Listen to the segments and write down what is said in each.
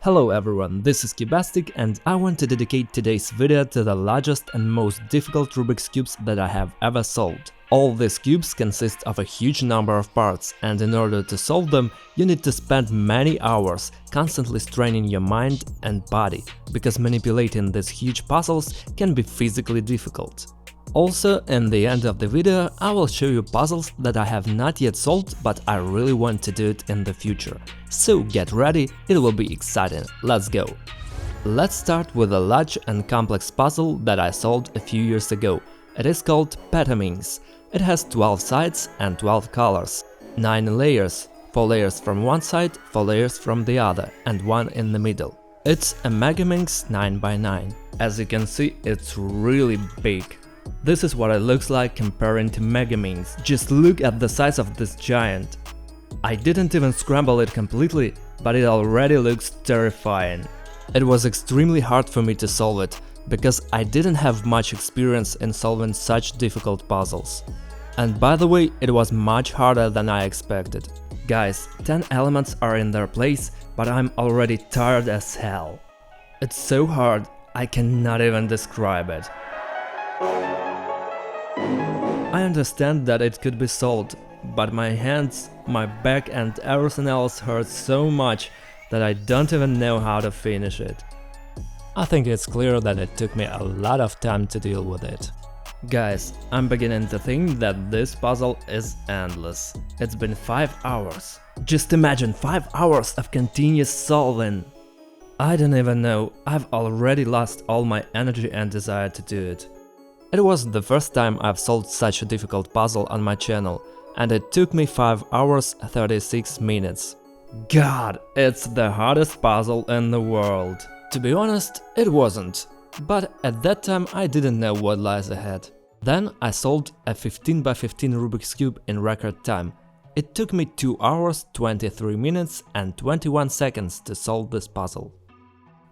Hello everyone, this is Cubastic and I want to dedicate today's video to the largest and most difficult Rubik's Cubes that I have ever solved. All these cubes consist of a huge number of parts, and in order to solve them, you need to spend many hours constantly straining your mind and body, because manipulating these huge puzzles can be physically difficult. Also, in the end of the video, I will show you puzzles that I have not yet solved, but I really want to do it in the future. So get ready, it will be exciting, let's go! Let's start with a large and complex puzzle that I solved a few years ago. It is called Petamings. It has 12 sides and 12 colors, 9 layers, 4 layers from one side, 4 layers from the other, and 1 in the middle. It's a Megaminx 9x9. As you can see, it's really big. This is what it looks like comparing to Megaminx. Just look at the size of this giant. I didn't even scramble it completely, but it already looks terrifying. It was extremely hard for me to solve it, because I didn't have much experience in solving such difficult puzzles. And by the way, it was much harder than I expected. Guys, 10 elements are in their place, but I'm already tired as hell. It's so hard, I cannot even describe it. I understand that it could be solved, but my hands, my back and everything else hurts so much that I don't even know how to finish it. I think it's clear that it took me a lot of time to deal with it. Guys, I'm beginning to think that this puzzle is endless. It's been 5 hours. Just imagine 5 hours of continuous solving. I don't even know, I've already lost all my energy and desire to do it. It was the first time I've solved such a difficult puzzle on my channel, and it took me 5 hours 36 minutes. God, it's the hardest puzzle in the world. To be honest, it wasn't, but at that time I didn't know what lies ahead. Then I solved a 15x15 Rubik's Cube in record time. It took me 2 hours 23 minutes and 21 seconds to solve this puzzle.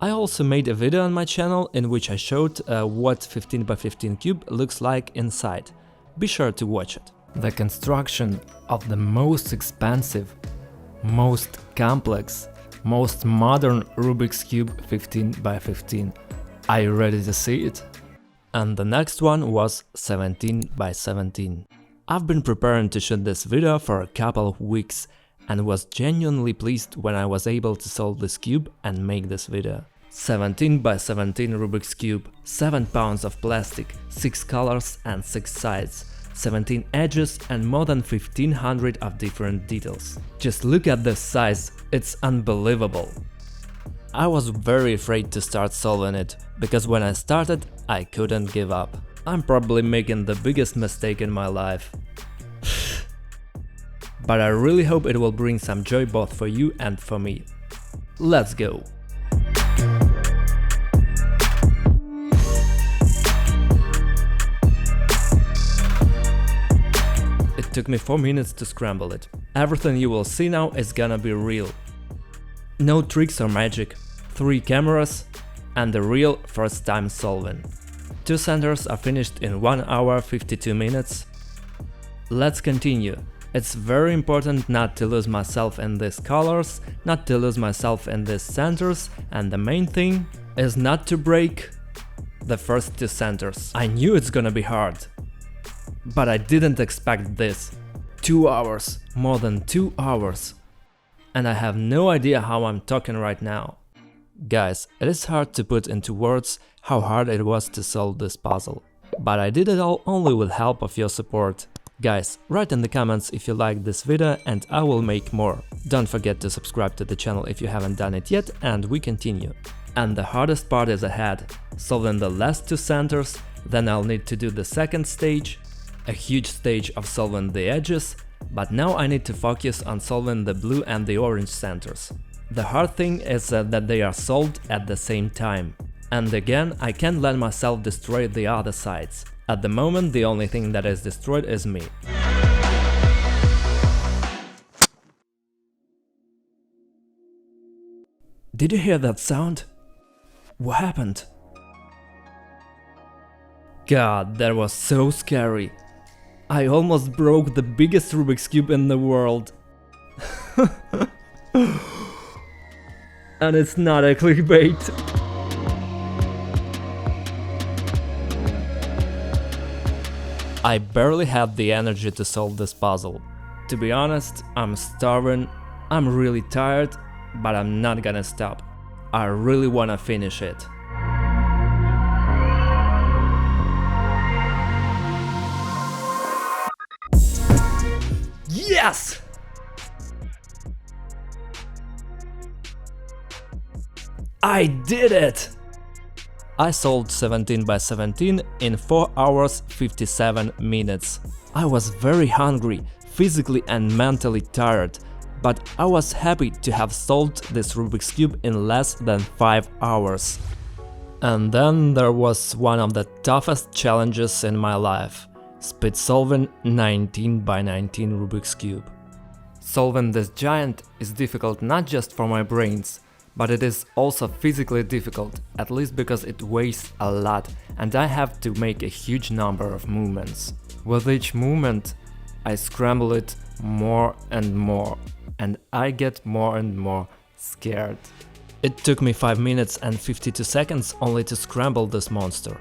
I also made a video on my channel in which I showed what 15x15 cube looks like inside. Be sure to watch it. The construction of the most expensive, most complex, most modern Rubik's Cube 15x15. Are you ready to see it? And the next one was 17x17. I've been preparing to shoot this video for a couple of weeks and was genuinely pleased when I was able to solve this cube and make this video. 17x17 Rubik's Cube, 7 pounds of plastic, 6 colors and 6 sides, 17 edges and more than 1500 of different details. Just look at this size, it's unbelievable. I was very afraid to start solving it, because when I started, I couldn't give up. I'm probably making the biggest mistake in my life. But I really hope it will bring some joy both for you and for me. Let's go! It took me 4 minutes to scramble it. Everything you will see now is gonna be real. No tricks or magic, 3 cameras and the real first time solving. 2 centers are finished in 1 hour 52 minutes. Let's continue. It's very important not to lose myself in these colors, not to lose myself in these centers, and the main thing is not to break the first 2 centers. I knew it's gonna be hard. But I didn't expect this. 2 hours, more than 2 hours. And I have no idea how I'm talking right now. Guys, it is hard to put into words how hard it was to solve this puzzle. But I did it all only with help of your support. Guys, write in the comments if you liked this video and I will make more. Don't forget to subscribe to the channel if you haven't done it yet, and we continue. And the hardest part is ahead. Solving the last 2 centers, then I'll need to do the second stage. A huge stage of solving the edges, but now I need to focus on solving the blue and the orange centers. The hard thing is that they are solved at the same time. And again, I can't let myself destroy the other sides. At the moment, the only thing that is destroyed is me. Did you hear that sound? What happened? God, that was so scary. I almost broke the biggest Rubik's Cube in the world. And it's not a clickbait. I barely had the energy to solve this puzzle. To be honest, I'm starving, I'm really tired, but I'm not gonna stop. I really wanna finish it. Yes! I did it! I solved 17 by 17 in 4 hours 57 minutes. I was very hungry, physically and mentally tired, but I was happy to have solved this Rubik's Cube in less than 5 hours. And then there was one of the toughest challenges in my life. Speed solving 19 by 19 Rubik's Cube. Solving this giant is difficult not just for my brains, but it is also physically difficult, at least because it weighs a lot and I have to make a huge number of movements. With each movement, I scramble it more and more, and I get more and more scared. It took me 5 minutes and 52 seconds only to scramble this monster.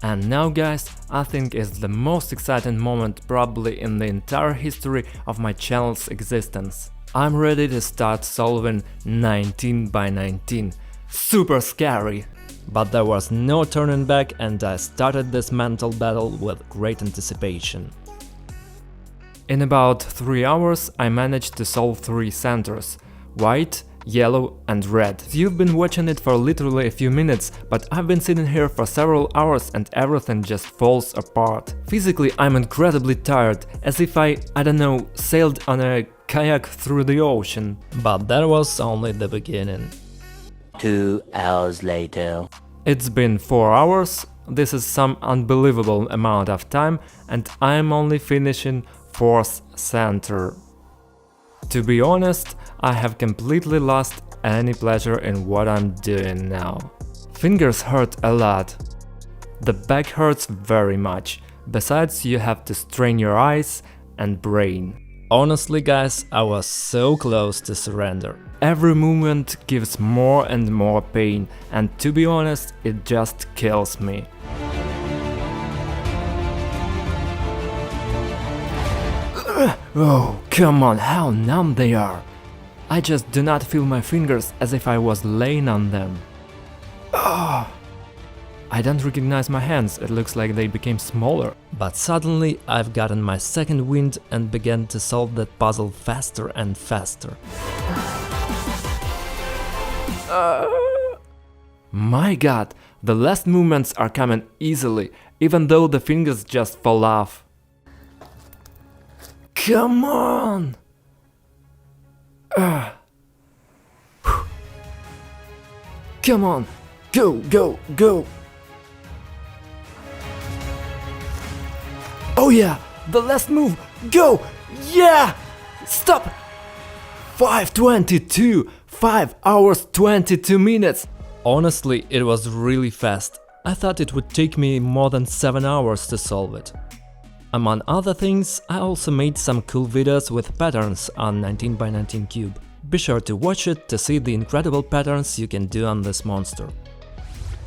And now, guys, I think it's the most exciting moment probably in the entire history of my channel's existence. I'm ready to start solving 19 by 19. Super scary! But there was no turning back and I started this mental battle with great anticipation. In about 3 hours I managed to solve 3 centers: white, yellow and red. You've been watching it for literally a few minutes, but I've been sitting here for several hours and everything just falls apart. Physically I'm incredibly tired, as if I don't know, sailed on a kayak through the ocean. But that was only the beginning. 2 hours later. It's been 4 hours, this is some unbelievable amount of time, and I'm only finishing 4th center. To be honest, I have completely lost any pleasure in what I'm doing now. Fingers hurt a lot. The back hurts very much, besides you have to strain your eyes and brain. Honestly, guys, I was so close to surrender. Every movement gives more and more pain, and to be honest, it just kills me. Oh, come on, how numb they are! I just do not feel my fingers as if I was laying on them. Oh. I don't recognize my hands, it looks like they became smaller. But suddenly I've gotten my second wind and began to solve that puzzle faster and faster. My god, the last movements are coming easily, even though the fingers just fall off. Come on! Come on! Go, go, go! Oh yeah! The last move! Go! Yeah! Stop! 5:22! 5 hours 22 minutes! Honestly, it was really fast. I thought it would take me more than 7 hours to solve it. Among other things, I also made some cool videos with patterns on 19 by 19 cube. Be sure to watch it to see the incredible patterns you can do on this monster.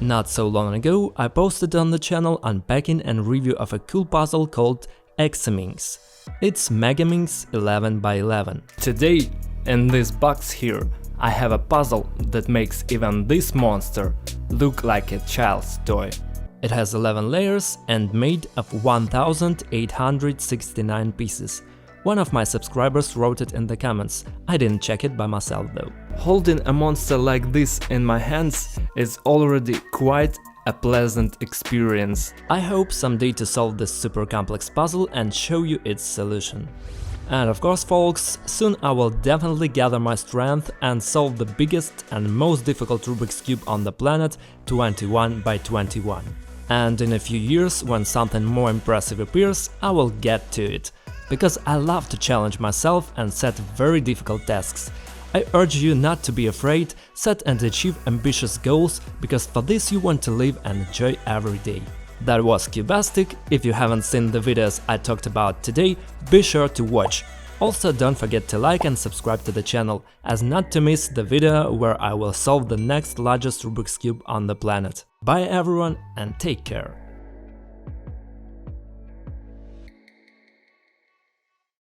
Not so long ago, I posted on the channel unpacking and review of a cool puzzle called Examinx. It's Megaminx 11 by 11. Today, in this box here, I have a puzzle that makes even this monster look like a child's toy. It has 11 layers and made of 1869 pieces. One of my subscribers wrote it in the comments, I didn't check it by myself though. Holding a monster like this in my hands is already quite a pleasant experience. I hope someday to solve this super complex puzzle and show you its solution. And of course, folks, soon I will definitely gather my strength and solve the biggest and most difficult Rubik's Cube on the planet, 21 by 21. And in a few years, when something more impressive appears, I will get to it. Because I love to challenge myself and set very difficult tasks. I urge you not to be afraid, set and achieve ambitious goals, because for this you want to live and enjoy every day. That was Cubastic. If you haven't seen the videos I talked about today, be sure to watch. Also, don't forget to like and subscribe to the channel, as not to miss the video where I will solve the next largest Rubik's Cube on the planet. Bye everyone and take care!